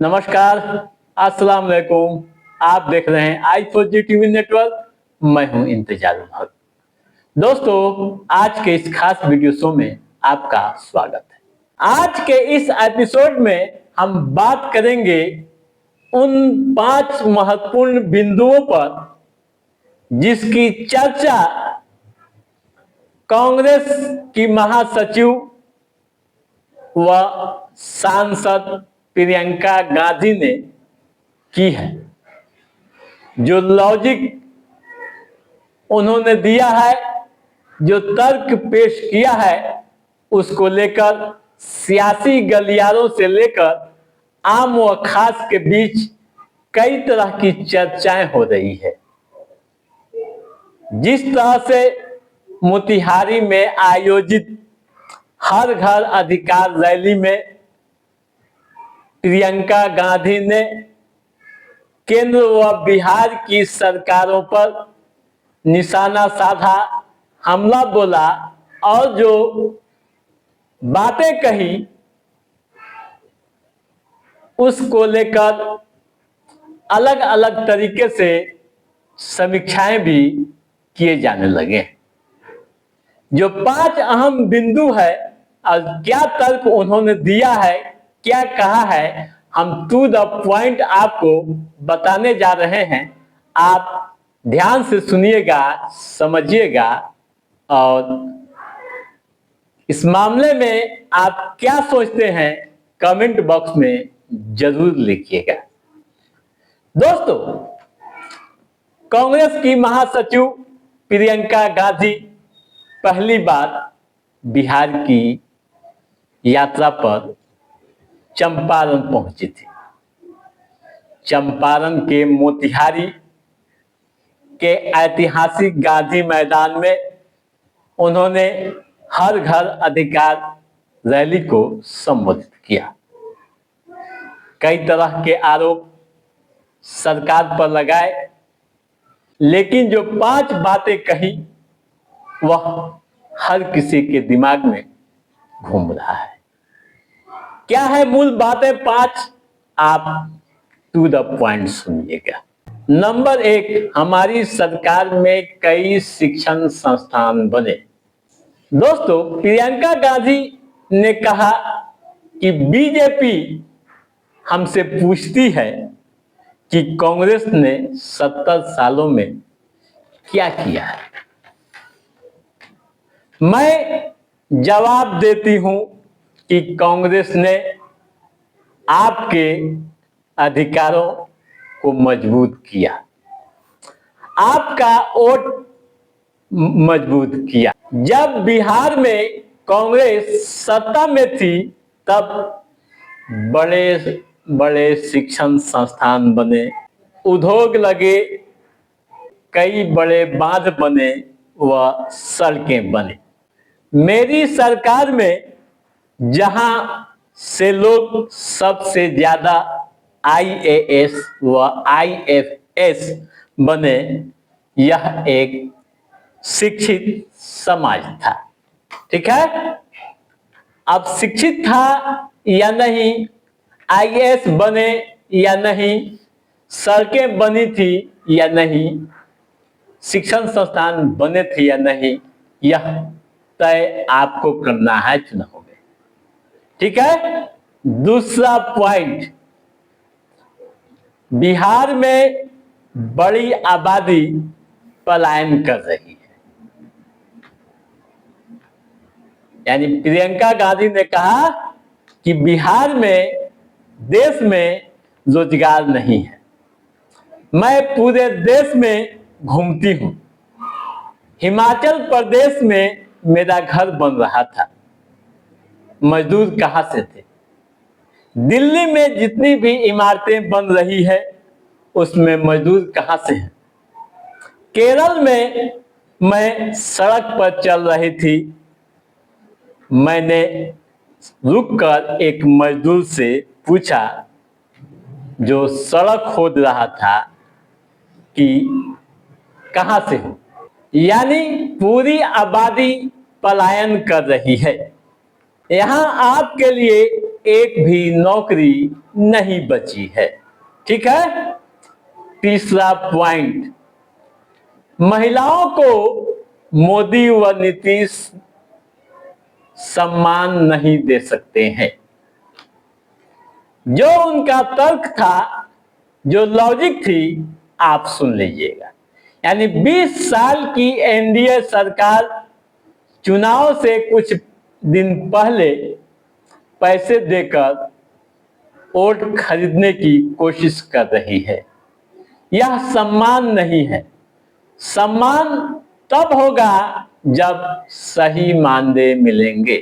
नमस्कार, अस्सलाम वालेकुम। आप देख रहे हैं i4G टीवी नेटवर्क। मैं हूं इंतजार भगत। दोस्तों, आज के इस खास वीडियो शो में आपका स्वागत है। आज के इस एपिसोड में हम बात करेंगे उन 5 महत्वपूर्ण बिंदुओं पर जिसकी चर्चा कांग्रेस की महासचिव व सांसद प्रियंका गांधी ने की है। जो लॉजिक उन्होंने दिया है, जो तर्क पेश किया है, उसको लेकर सियासी गलियारों से लेकर आम व खास के बीच कई तरह की चर्चाएं हो रही है। जिस तरह से मोतिहारी में आयोजित हर घर अधिकार रैली में प्रियंका गांधी ने केंद्र व बिहार की सरकारों पर निशाना साधा, हमला बोला और जो बातें कही उसको लेकर अलग अलग तरीके से समीक्षाएं भी किए जाने लगे। जो 5 अहम बिंदु है और क्या तर्क उन्होंने दिया है, क्या कहा है, हम टू द पॉइंट आपको बताने जा रहे हैं। आप ध्यान से सुनिएगा, समझिएगा और इस मामले में आप क्या सोचते हैं कमेंट बॉक्स में जरूर लिखिएगा। दोस्तों, कांग्रेस की महासचिव प्रियंका गांधी पहली बार बिहार की यात्रा पर चंपारण पहुंची थी। चंपारण के मोतिहारी के ऐतिहासिक गांधी मैदान में उन्होंने हर घर अधिकार रैली को संबोधित किया। कई तरह के आरोप सरकार पर लगाए, लेकिन जो 5 बातें कही वह हर किसी के दिमाग में घूम रहा है। क्या है मूल बातें 5? आप टू द पॉइंट सुनिएगा। नंबर 1, हमारी सरकार में कई शिक्षण संस्थान बने। दोस्तों, प्रियंका गांधी ने कहा कि बीजेपी हमसे पूछती है कि कांग्रेस ने 70 सालों में क्या किया है। मैं जवाब देती हूं कि कांग्रेस ने आपके अधिकारों को मजबूत किया, आपका वोट मजबूत किया। जब बिहार में कांग्रेस सत्ता में थी तब बड़े बड़े शिक्षण संस्थान बने, उद्योग लगे, कई बड़े बांध बने व सड़कें बने। मेरी सरकार में जहां से लोग सबसे ज्यादा IAS व IFS बने, यह एक शिक्षित समाज था। ठीक है, अब शिक्षित था या नहीं, IAS बने या नहीं, सड़कें बनी थी या नहीं, शिक्षण संस्थान बने थे या नहीं, यह तय आपको करना है चुनाव में। ठीक है। दूसरा पॉइंट, बिहार में बड़ी आबादी पलायन कर रही है। यानी प्रियंका गांधी ने कहा कि बिहार में, देश में रोजगार नहीं है। मैं पूरे देश में घूमती हूं। हिमाचल प्रदेश में मेरा घर बन रहा था, मजदूर कहां से थे? दिल्ली में जितनी भी इमारतें बन रही है उसमें मजदूर कहां से हैं? केरल में मैं सड़क पर चल रही थी, मैंने रुककर एक मजदूर से पूछा जो सड़क खोद रहा था कि कहां से हो। यानी पूरी आबादी पलायन कर रही है। यहां आपके लिए एक भी नौकरी नहीं बची है। ठीक है। तीसरा पॉइंट, महिलाओं को मोदी व नीतीश सम्मान नहीं दे सकते हैं। जो उनका तर्क था, जो लॉजिक थी, आप सुन लीजिएगा। यानी 20 साल की एनडीए सरकार चुनाव से कुछ दिन पहले पैसे देकर वोट खरीदने की कोशिश कर रही है। यह सम्मान नहीं है। सम्मान तब होगा जब सही मानदेय मिलेंगे,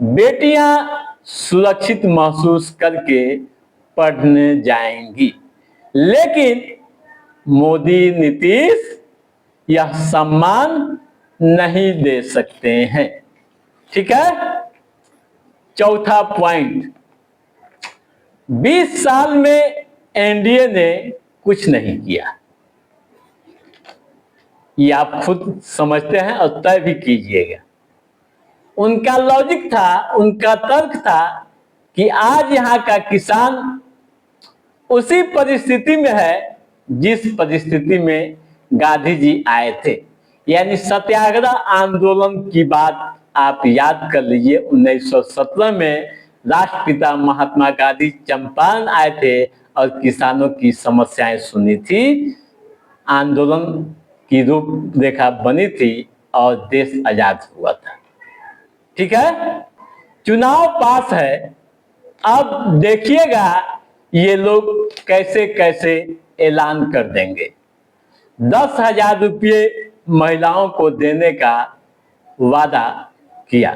बेटियां सुरक्षित महसूस करके पढ़ने जाएंगी। लेकिन मोदी नीतीश यह सम्मान नहीं दे सकते हैं। ठीक है। चौथा पॉइंट, 20 साल में एनडीए ने कुछ नहीं किया। ये आप खुद समझते हैं और तय भी कीजिएगा। उनका लॉजिक था, उनका तर्क था कि आज यहां का किसान उसी परिस्थिति में है जिस परिस्थिति में गांधी जी आए थे। यानी सत्याग्रह आंदोलन की बात आप याद कर लीजिए। 1917 में राष्ट्रपिता महात्मा गांधी चंपारण आए थे और किसानों की समस्याएं सुनी थी। आंदोलन की रूपरेखा बनी थी और देश आजाद हुआ था। ठीक है। चुनाव पास है। अब देखिएगा ये लोग कैसे कैसे ऐलान कर देंगे। 10,000 रुपये महिलाओं को देने का वादा किया।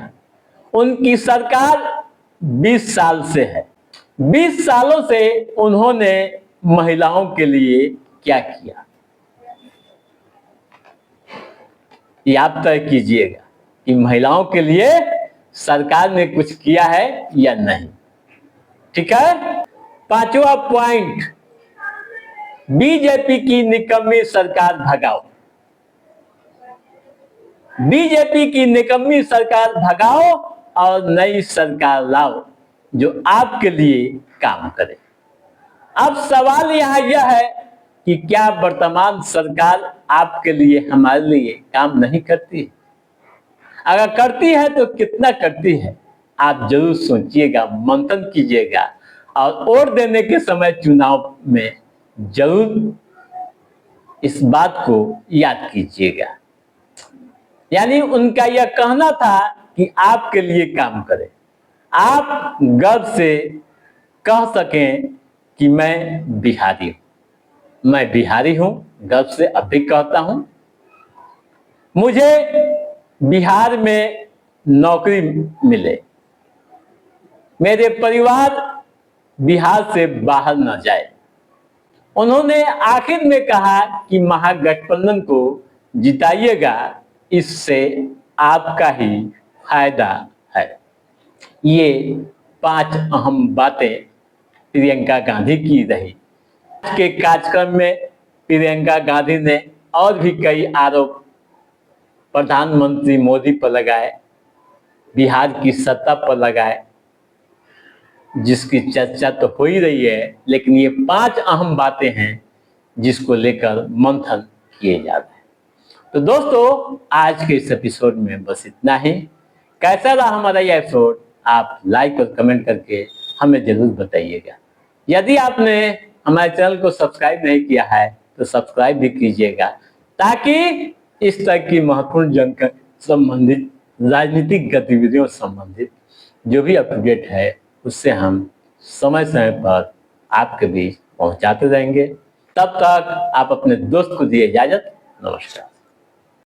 उनकी सरकार 20 साल से है। 20 सालों से उन्होंने महिलाओं के लिए क्या किया, ये आप तय कीजिएगा कि महिलाओं के लिए सरकार ने कुछ किया है या नहीं। ठीक है। पांचवा पॉइंट, बीजेपी की निकम्मी सरकार भगाओ। बीजेपी की निकम्मी सरकार भगाओ और नई सरकार लाओ जो आपके लिए काम करे। अब सवाल यहां यह है कि क्या वर्तमान सरकार आपके लिए, हमारे लिए काम नहीं करती? अगर करती है तो कितना करती है? आप जरूर सोचिएगा, मंथन कीजिएगा और वोट देने के समय चुनाव में जरूर इस बात को याद कीजिएगा। यानी उनका यह कहना था कि आपके लिए काम करे, आप गर्व से कह सकें कि मैं बिहारी हूं। मैं बिहारी हूं, गर्व से अब भी कहता हूं। मुझे बिहार में नौकरी मिले, मेरे परिवार बिहार से बाहर न जाए। उन्होंने आखिर में कहा कि महागठबंधन को जिताइएगा, इससे आपका ही फायदा है। ये 5 अहम बातें प्रियंका गांधी की रही। आज के कार्यक्रम में प्रियंका गांधी ने और भी कई आरोप प्रधानमंत्री मोदी पर लगाए, बिहार की सत्ता पर लगाए, जिसकी चर्चा तो हो ही रही है। लेकिन ये 5 अहम बातें हैं जिसको लेकर मंथन किए जा रहे हैं। तो दोस्तों, आज के इस एपिसोड में बस इतना ही। कैसा रहा हमारा यह एपिसोड, आप लाइक और कमेंट करके हमें जरूर बताइएगा। यदि आपने हमारे चैनल को सब्सक्राइब नहीं किया है तो सब्सक्राइब भी कीजिएगा, ताकि इस तरह की महत्वपूर्ण जानकारी संबंधित, राजनीतिक गतिविधियों संबंधित जो भी अपडेट है उससे हम समय समय पर आपके बीच पहुंचाते रहेंगे। तब तक आप अपने दोस्त को दिए इजाजत। नमस्कार।